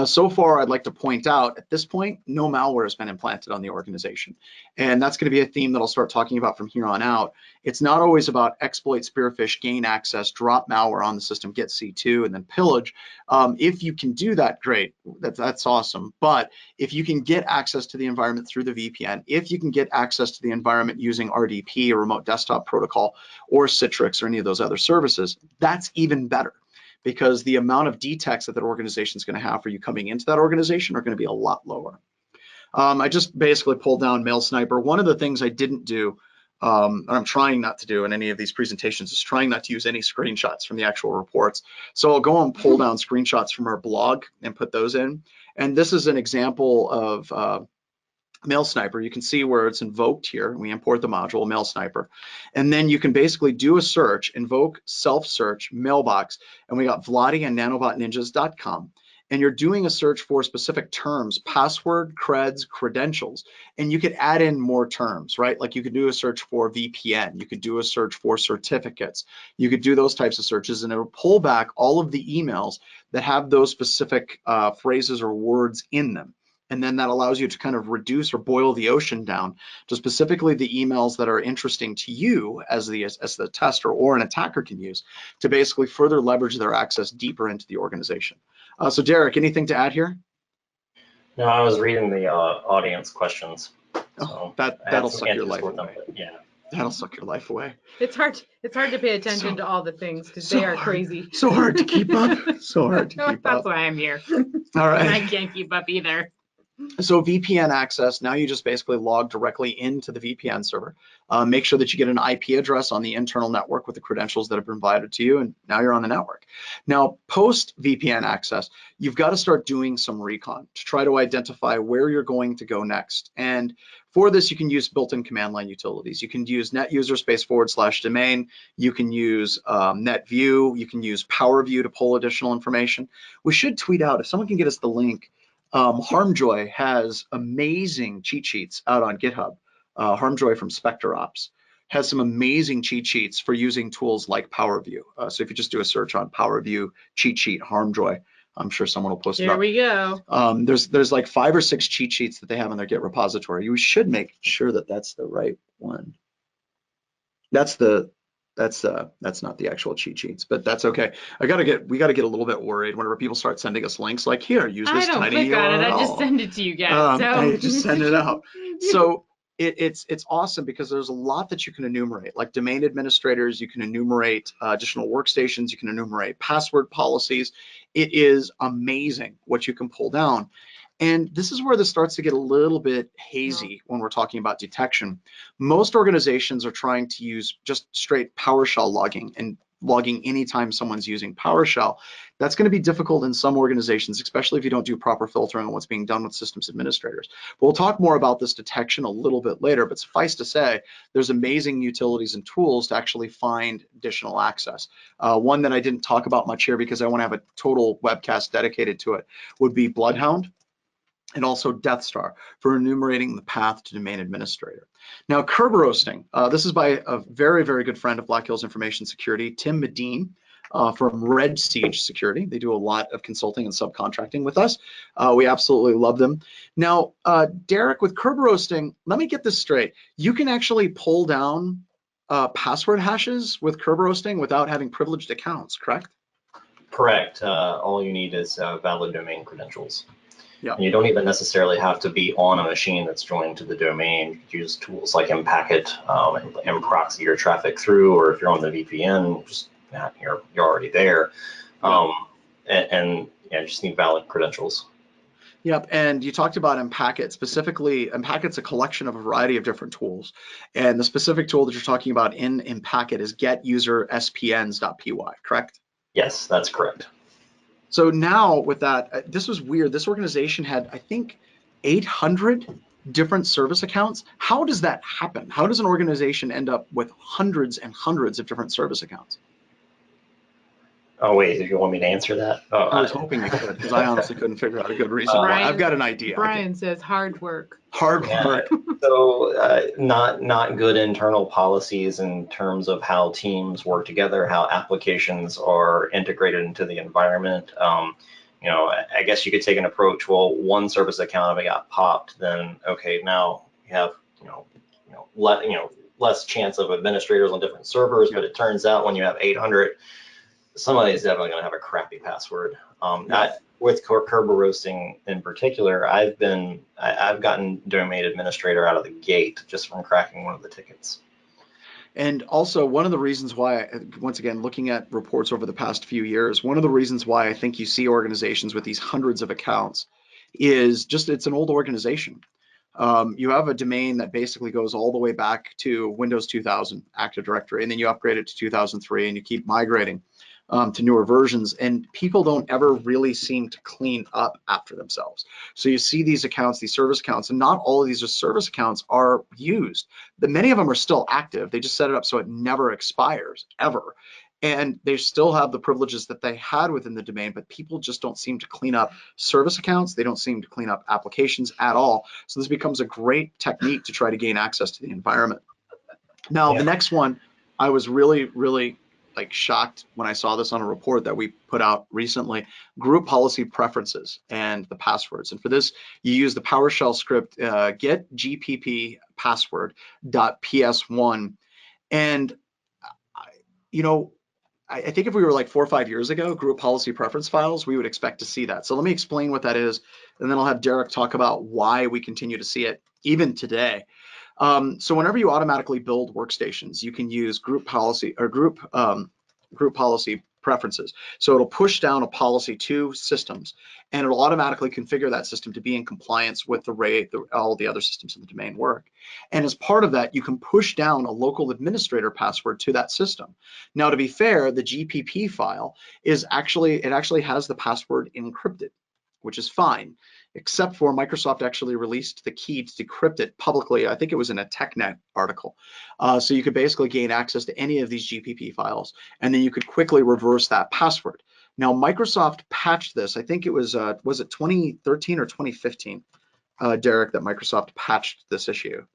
So far, I'd like to point out, at this point, no malware has been implanted on the organization. And that's going to be a theme that I'll start talking about from here on out. It's not always about exploit, spearfish, gain access, drop drop malware on the system, get C2, and then pillage. If you can do that, great, that's awesome. But if you can get access to the environment through the VPN, if you can get access to the environment using RDP or remote desktop protocol or Citrix or any of those other services, that's even better, because the amount of detects that organization is going to have for you coming into that organization are going to be a lot lower. I just basically pulled down Mailsniper. One of the things I didn't do, and I'm trying not to do in any of these presentations, is trying not to use any screenshots from the actual reports. So I'll go and pull down screenshots from our blog and put those in. And this is an example of Mailsniper. You can see where it's invoked here. We import the module Mailsniper, and then you can basically do a search, invoke self-search mailbox, and we got Vladi and nanobotninjas.com. And you're doing a search for specific terms, password, creds, credentials, and you could add in more terms, right? Like you could do a search for VPN, you could do a search for certificates, you could do those types of searches, and it'll pull back all of the emails that have those specific phrases or words in them. And then that allows you to kind of reduce or boil the ocean down to specifically the emails that are interesting to you as the tester or an attacker can use to basically further leverage their access deeper into the organization. So Derek, anything to add here? No, I was reading the audience questions. So That'll suck your life away. Yeah. That'll suck your life away. It's hard to pay attention to all the things because they are crazy. So hard to keep up. So hard to keep up. That's why I'm here. All right. I can't keep up either. So VPN access, now you just basically log directly into the VPN server. Make sure that you get an IP address on the internal network with the credentials that have been provided to you, and now you're on the network. Now, post VPN access, you've got to start doing some recon to try to identify where you're going to go next. And for this, you can use built-in command line utilities. You can use netuser//domain. You can use netview. You can use PowerView to pull additional information. We should tweet out, if someone can get us the link, Harmjoy has amazing cheat sheets out on GitHub. Harmjoy from SpecterOps has some amazing cheat sheets for using tools like PowerView. So if you just do a search on PowerView cheat sheet Harmjoy, I'm sure someone will post it up. There we go. There's like 5 or 6 cheat sheets that they have on their Git repository. You should make sure that that's the right one. That's not the actual cheat sheets, but that's okay. We got to get a little bit worried whenever people start sending us links like, here, use this tiny URL. I don't click on it. I just send it to you guys. I just send it out. So it's awesome because there's a lot that you can enumerate, like domain administrators. You can enumerate additional workstations. You can enumerate password policies. It is amazing what you can pull down. And this is where this starts to get a little bit hazy when we're talking about detection. Most organizations are trying to use just straight PowerShell logging and logging anytime someone's using PowerShell. That's going to be difficult in some organizations, especially if you don't do proper filtering on what's being done with systems administrators. But we'll talk more about this detection a little bit later, but suffice to say, there's amazing utilities and tools to actually find additional access. One that I didn't talk about much here because I want to have a total webcast dedicated to it would be Bloodhound, and also Death Star for enumerating the path to domain administrator. Now, Kerberoasting, this is by a very, very good friend of Black Hills Information Security, Tim Medine from Red Siege Security. They do a lot of consulting and subcontracting with us. We absolutely love them. Now, Derek, with Kerberoasting, let me get this straight. You can actually pull down password hashes with Kerberoasting without having privileged accounts, correct? Correct. All you need is valid domain credentials. Yeah. And you don't even necessarily have to be on a machine that's joined to the domain. You could use tools like Mpacket and proxy your traffic through, or if you're on the VPN, just you're already there. And you just need valid credentials. Yep, and you talked about Mpacket. Specifically, Mpacket's a collection of a variety of different tools. And the specific tool that you're talking about in Mpacket is getuserspns.py, correct? Yes, that's correct. So now with that, this was weird. This organization had, I think, 800 different service accounts. How does that happen? How does an organization end up with hundreds and hundreds of different service accounts? Oh, wait, did you want me to answer that? I was hoping you could, because I honestly couldn't figure out a good reason why. I've got an idea. Brian says hard work. Hard work. So not good internal policies in terms of how teams work together, how applications are integrated into the environment. I guess you could take an approach. Well, one service account, if it got popped, then okay, now you have less chance of administrators on different servers. But it turns out when you have 800 somebody's definitely going to have a crappy password. Yeah. With Kerberoasting in particular, I've gotten domain administrator out of the gate just from cracking one of the tickets. And also, one of the reasons why, once again, looking at reports over the past few years, one of the reasons why I think you see organizations with these hundreds of accounts is just it's an old organization. You have a domain that basically goes all the way back to Windows 2000 Active Directory, and then you upgrade it to 2003, and you keep migrating to newer versions, and people don't ever really seem to clean up after themselves. So you see these accounts, these service accounts, and not all of these service accounts are used. Many of them are still active. They just set it up so it never expires, ever. And they still have the privileges that they had within the domain, but people just don't seem to clean up service accounts. They don't seem to clean up applications at all. So this becomes a great technique to try to gain access to the environment. Now, the next one, I was really, really like shocked when I saw this on a report that we put out recently, group policy preferences and the passwords. And for this, you use the PowerShell script get gpp password.ps1. And, you know, I think if we were like 4 or 5 years ago, group policy preference files, we would expect to see that. So let me explain what that is, and then I'll have Derek talk about why we continue to see it even today. So whenever you automatically build workstations, you can use group policy or group policy preferences. So it'll push down a policy to systems, and it'll automatically configure that system to be in compliance with the way all the other systems in the domain work. And as part of that, you can push down a local administrator password to that system. Now, to be fair, the GPP file is actually has the password encrypted, which is fine, except for Microsoft actually released the key to decrypt it publicly. I think it was in a TechNet article. So you could basically gain access to any of these GPP files, and then you could quickly reverse that password. Now, Microsoft patched this. I think it was it 2013 or 2015, Derek, that Microsoft patched this issue?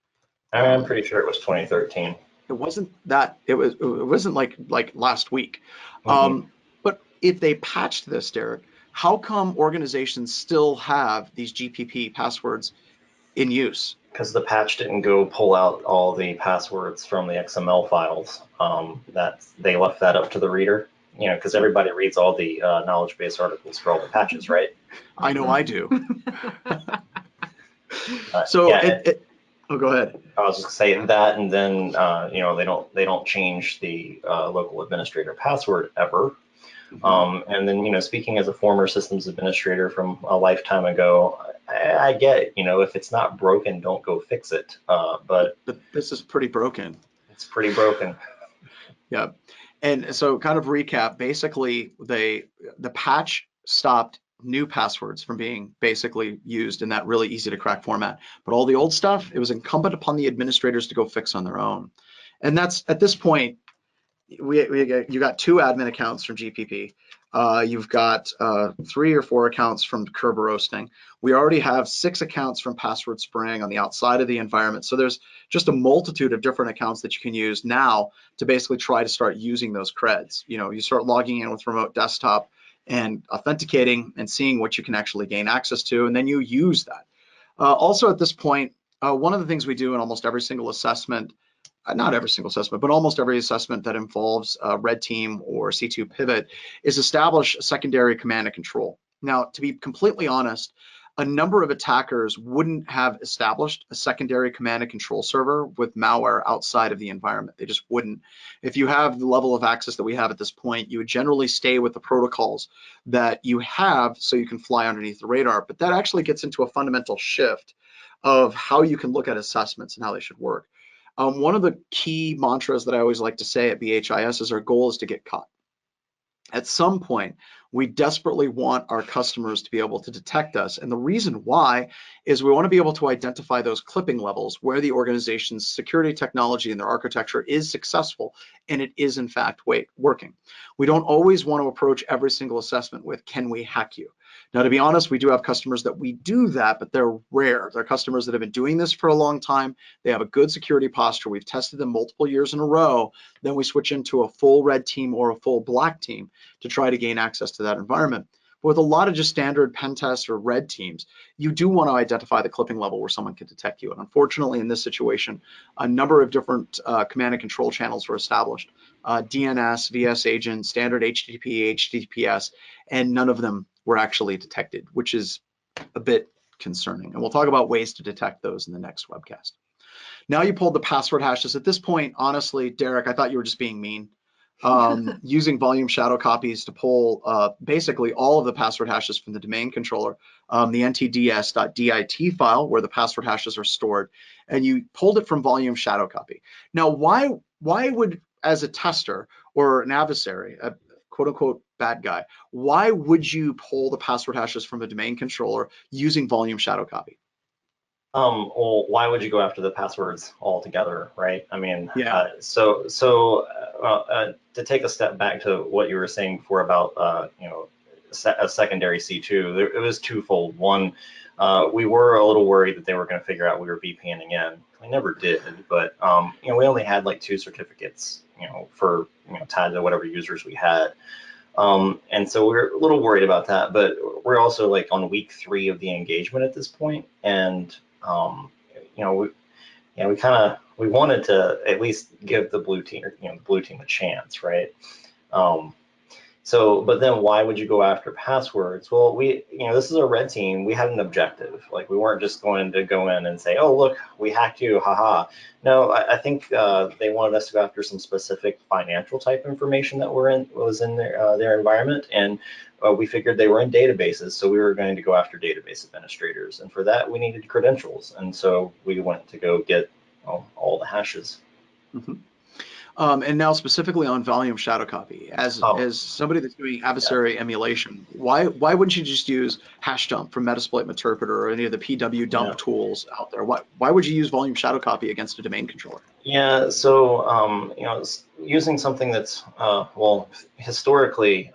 I'm pretty sure it was 2013. It wasn't that. It wasn't like last week. Mm-hmm. But if they patched this, Derek, how come organizations still have these GPP passwords in use? Because the patch didn't go pull out all the passwords from the XML files. That they left that up to the reader. You know, because everybody reads all the knowledge base articles for all the patches, right? I know I do. Oh, go ahead. I was just saying that, and then you know, they don't change the local administrator password ever. And then, you know, speaking as a former systems administrator from a lifetime ago, I get, you know, if it's not broken, don't go fix it. But this is pretty broken. It's pretty broken. Yeah. And so kind of recap, basically the patch stopped new passwords from being basically used in that really easy to crack format. But all the old stuff, it was incumbent upon the administrators to go fix on their own. And that's at this point, you got 2 admin accounts from GPP. You've got 3 or 4 accounts from Kerberoasting. We already have 6 accounts from Password Spring on the outside of the environment. So there's just a multitude of different accounts that you can use now to basically try to start using those creds. You know, you start logging in with remote desktop and authenticating and seeing what you can actually gain access to, and then you use that. Also at this point, one of the things we do in almost every single assessment, not every single assessment, but almost every assessment that involves Red Team or C2 Pivot, is establish a secondary command and control. Now, to be completely honest, a number of attackers wouldn't have established a secondary command and control server with malware outside of the environment. They just wouldn't. If you have the level of access that we have at this point, you would generally stay with the protocols that you have so you can fly underneath the radar. But that actually gets into a fundamental shift of how you can look at assessments and how they should work. One of the key mantras that I always like to say at BHIS is our goal is to get caught. At some point, we desperately want our customers to be able to detect us. And the reason why is we want to be able to identify those clipping levels where the organization's security technology and their architecture is successful and it is in fact working. We don't always want to approach every single assessment with, can we hack you? Now, to be honest, we do have customers that we do that, but they're rare. They're customers that have been doing this for a long time. They have a good security posture. We've tested them multiple years in a row. Then we switch into a full red team or a full black team to try to gain access to that environment. But with a lot of just standard pen tests or red teams, you do want to identify the clipping level where someone can detect you. And unfortunately, in this situation, a number of different command and control channels were established. DNS, VS agent, standard HTTP, HTTPS, and none of them were actually detected, which is a bit concerning. And we'll talk about ways to detect those in the next webcast. Now you pulled the password hashes. At this point, honestly, Derek, I thought you were just being mean. Using volume shadow copies to pull basically all of the password hashes from the domain controller, the ntds.dit file where the password hashes are stored, and you pulled it from volume shadow copy. Now, why would, as a tester or an adversary, a quote unquote bad guy, why would you pull the password hashes from a domain controller using volume shadow copy? Well, why would you go after the passwords altogether, right? I mean, Yeah. To take a step back to what you were saying before about, a secondary C2, it was twofold. One, we were a little worried that they were going to figure out we were VPNing in. We never did, but we only had like 2 certificates, for tied to whatever users we had. And so we're a little worried about that, but we're also like on week 3 of the engagement at this point, and we wanted to at least give the blue team, a chance, right? But then why would you go after passwords? Well, this is a red team. We had an objective. Like, we weren't just going to go in and say, oh, look, we hacked you, haha. No, I think they wanted us to go after some specific financial type information that was in their environment. And we figured they were in databases. So we were going to go after database administrators. And for that, we needed credentials. And so we went to go get all the hashes. Mm-hmm. And now specifically on volume shadow copy, as somebody that's doing adversary emulation, why wouldn't you just use hash dump from Metasploit Interpreter or any of the PW dump tools out there? Why would you use volume shadow copy against a domain controller? Yeah, so using something that's historically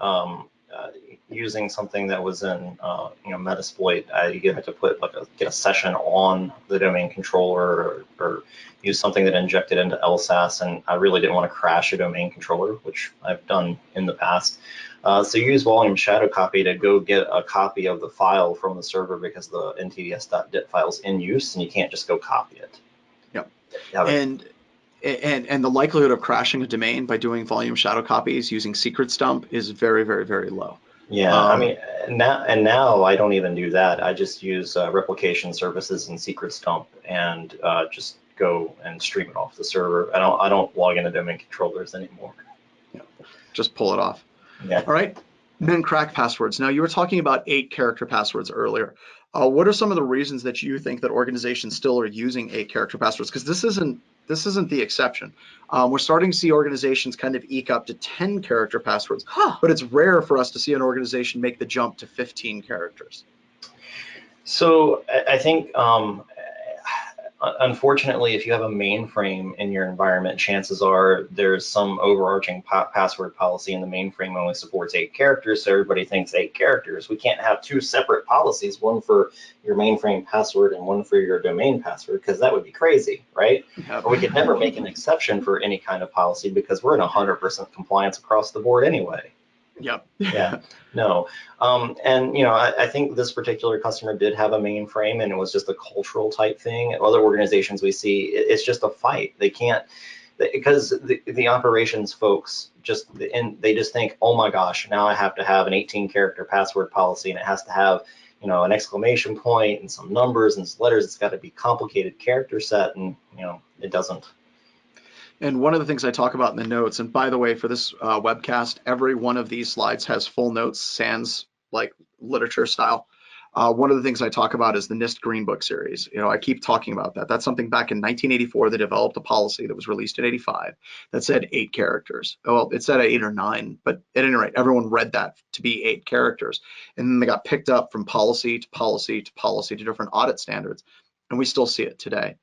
using something that was in Metasploit, you have to put get a session on the domain controller or use something that injected into LSASS, and I really didn't want to crash a domain controller, which I've done in the past. So you use volume shadow copy to go get a copy of the file from the server because the ntds.dit file is in use, and you can't just go copy it. Yep. And the likelihood of crashing a domain by doing volume shadow copies using secrets dump is very, very, very low. Yeah, I mean, now I don't even do that. I just use replication services and secrets dump and just go and stream it off the server. I don't log into domain controllers anymore. Yeah, just pull it off. Yeah. All right. And then crack passwords. Now, you were talking about 8-character passwords earlier. What are some of the reasons that you think that organizations still are using 8-character passwords? Because this isn't the exception. We're starting to see organizations kind of eke up to 10-character passwords, but it's rare for us to see an organization make the jump to 15 characters. So I think, unfortunately, if you have a mainframe in your environment, chances are there's some overarching password policy, and the mainframe only supports 8 characters, so everybody thinks 8 characters. We can't have 2 separate policies, one for your mainframe password and one for your domain password, because that would be crazy, right? Yep. Or we could never make an exception for any kind of policy because we're in 100% compliance across the board anyway. Yep. Yeah. No. And I think this particular customer did have a mainframe, and it was just a cultural type thing. Other organizations we see, it's just a fight. They can't, because the operations folks they just think, oh my gosh, now I have to have an 18-character password policy, and it has to have an exclamation point and some numbers and some letters. It's got to be complicated character set, and it doesn't. And one of the things I talk about in the notes, and by the way, for this webcast, every one of these slides has full notes, sans like literature style. One of the things I talk about is the NIST Green Book series. I keep talking about that. That's something back in 1984 they developed a policy that was released in 85 that said 8 characters. Well, it said 8 or 9, but at any rate, everyone read that to be 8 characters. And then they got picked up from policy to policy to policy to different audit standards. And we still see it today.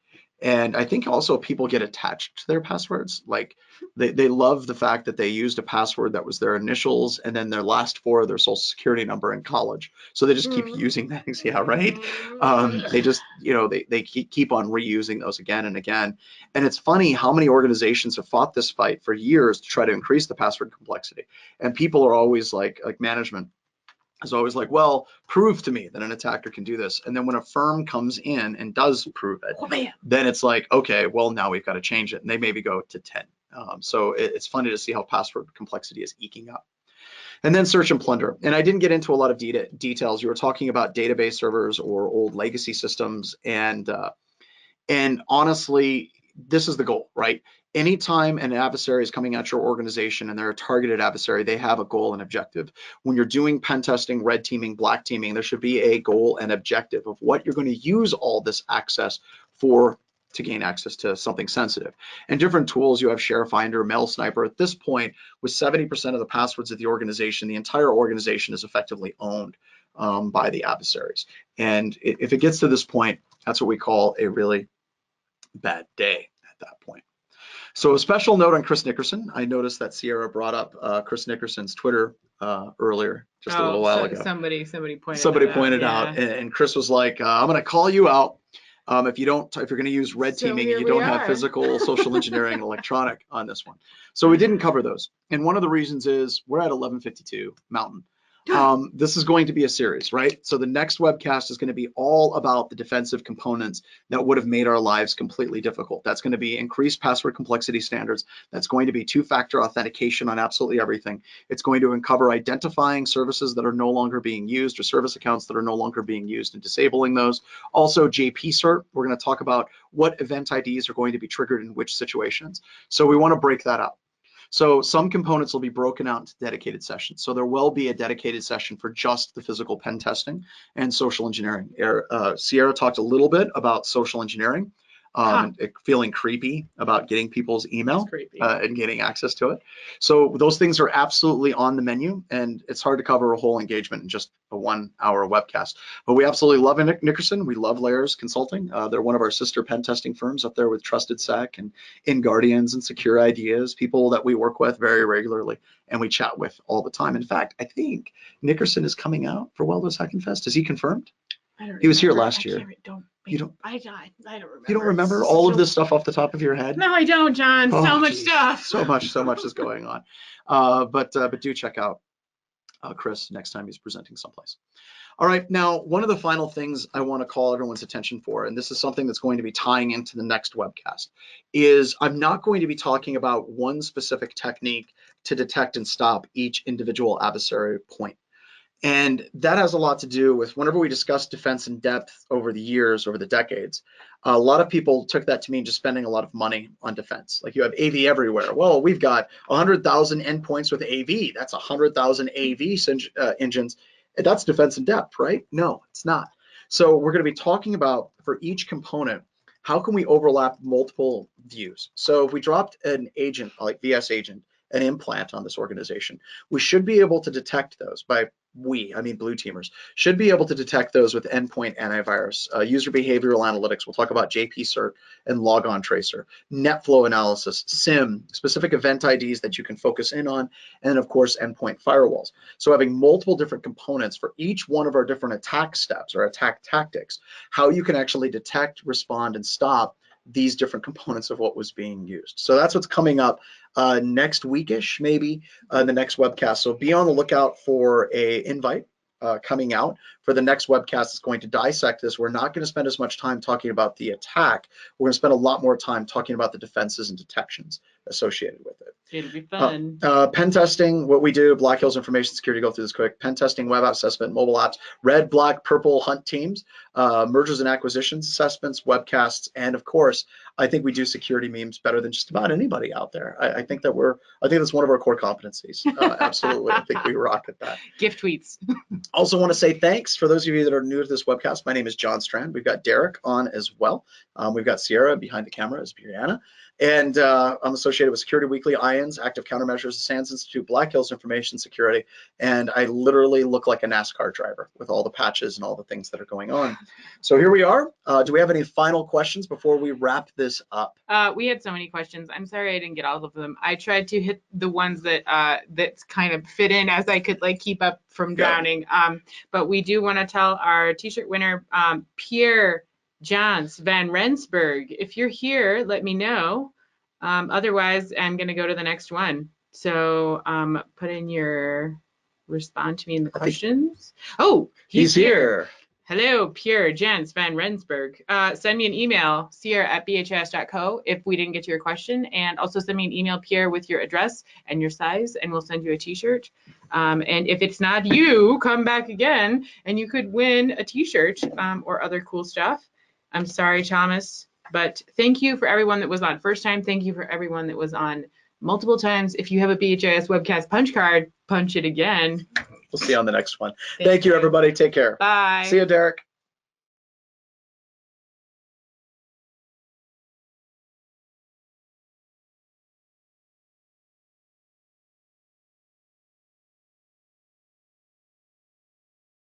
And I think also people get attached to their passwords. Like they love the fact that they used a password that was their initials and then their last 4 of their social security number in college. So they just keep using things. Yeah, right. They just, they keep on reusing those again and again. And it's funny how many organizations have fought this fight for years to try to increase the password complexity. And people are always like management, is always like, well, prove to me that an attacker can do this. And then when a firm comes in and does prove it, then it's like, okay, well, now we've got to change it. And they maybe go to 10. So it's funny to see how password complexity is eking up. And then search and plunder. And I didn't get into a lot of details. You were talking about database servers or old legacy systems. And honestly, this is the goal, right? Anytime an adversary is coming at your organization and they're a targeted adversary, they have a goal and objective. When you're doing pen testing, red teaming, black teaming, there should be a goal and objective of what you're going to use all this access for to gain access to something sensitive. And different tools, you have ShareFinder, Mailsniper. At this point, with 70% of the passwords of the organization, the entire organization is effectively owned by the adversaries. And if it gets to this point, that's what we call a really bad day at that point. So a special note on Chris Nickerson. I noticed that Sierra brought up Chris Nickerson's Twitter earlier, just a little while ago. Somebody pointed out, and Chris was like, "I'm going to call you out if you're going to use red teaming and you don't have physical, social engineering, and electronic on this one." So we didn't cover those, and one of the reasons is we're at 11:52 Mountain. This is going to be a series, right? So the next webcast is going to be all about the defensive components that would have made our lives completely difficult. That's going to be increased password complexity standards. That's going to be two-factor authentication on absolutely everything. It's going to uncover identifying services that are no longer being used or service accounts that are no longer being used and disabling those. Also, JP cert, we're going to talk about what event IDs are going to be triggered in which situations. So we want to break that up. So some components will be broken out into dedicated sessions. So there will be a dedicated session for just the physical pen testing and social engineering. Sierra talked a little bit about social engineering, feeling creepy about getting people's email and getting access to it. So those things are absolutely on the menu, and it's hard to cover a whole engagement in just a 1 hour webcast. But we absolutely love Nickerson. We love Layers Consulting. They're one of our sister pen testing firms up there with Trusted Sec and InGuardians and Secure Ideas, people that we work with very regularly and we chat with all the time. In fact, I think Nickerson is coming out for Weldos Hacking Fest. Is he confirmed? He was here last year. I don't remember. You don't remember all of this stuff off the top of your head? No, I don't, John. So much stuff. So much is going on. But do check out Chris next time he's presenting someplace. All right, now one of the final things I want to call everyone's attention for, and this is something that's going to be tying into the next webcast, is I'm not going to be talking about one specific technique to detect and stop each individual adversary point. And that has a lot to do with whenever we discuss defense in depth over the years, over the decades, a lot of people took that to mean just spending a lot of money on defense. Like you have AV everywhere. Well, we've got 100,000 endpoints with AV. That's 100,000 AV engines. That's defense in depth, right? No, it's not. So we're going to be talking about for each component, how can we overlap multiple views? So if we dropped an agent like VS agent, an implant on this organization, we should be able to detect those by I mean blue teamers, should be able to detect those with endpoint antivirus, user behavioral analytics. We'll talk about JP cert and logon tracer, net flow analysis, SIM, specific event IDs that you can focus in on, and of course, endpoint firewalls. So having multiple different components for each one of our different attack steps or attack tactics, how you can actually detect, respond, and stop these different components of what was being used. So that's what's coming up next weekish, maybe the next webcast. So be on the lookout for a invite coming out for the next webcast. That's going to dissect this. We're not going to spend as much time talking about the attack. We're going to spend a lot more time talking about the defenses and detections associated with it. It'll be fun. Pen testing, what we do, Black Hills Information Security, go through this quick. Pen testing, web app assessment, mobile apps, red, black, purple hunt teams, mergers and acquisitions assessments, webcasts, and of course, I think we do security memes better than just about anybody out there. I think that's one of our core competencies. Absolutely, I think we rock at that. Gift tweets. Also want to say thanks for those of you that are new to this webcast. My name is John Strand. We've got Derek on as well. We've got Sierra behind the camera as Brianna. And I'm associated with Security Weekly, IANS, Active Countermeasures, the SANS Institute, Black Hills Information Security, and I literally look like a NASCAR driver with all the patches and all the things that are going on. So here we are. Do we have any final questions before we wrap this up? We had so many questions. I'm sorry I didn't get all of them. I tried to hit the ones that that's kind of fit in as I could like keep up from drowning. But we do want to tell our t-shirt winner, Pierre Johns Van Rensburg, if you're here, let me know. Otherwise, I'm going to go to the next one. So put in your respond to me in the I think questions. Oh, He's here. Hello, Pierre Jens Van Rensburg. Send me an email, sierra@bhis.co, if we didn't get to your question. And also send me an email, Pierre, with your address and your size, and we'll send you a t-shirt. And if it's not you, come back again, and you could win a t-shirt or other cool stuff. I'm sorry, Thomas, but thank you for everyone that was on first time. Thank you for everyone that was on multiple times. If you have a BHIS webcast punch card, punch it again. We'll see you on the next one. Thank you, everybody. Take care. Bye. See you, Derek.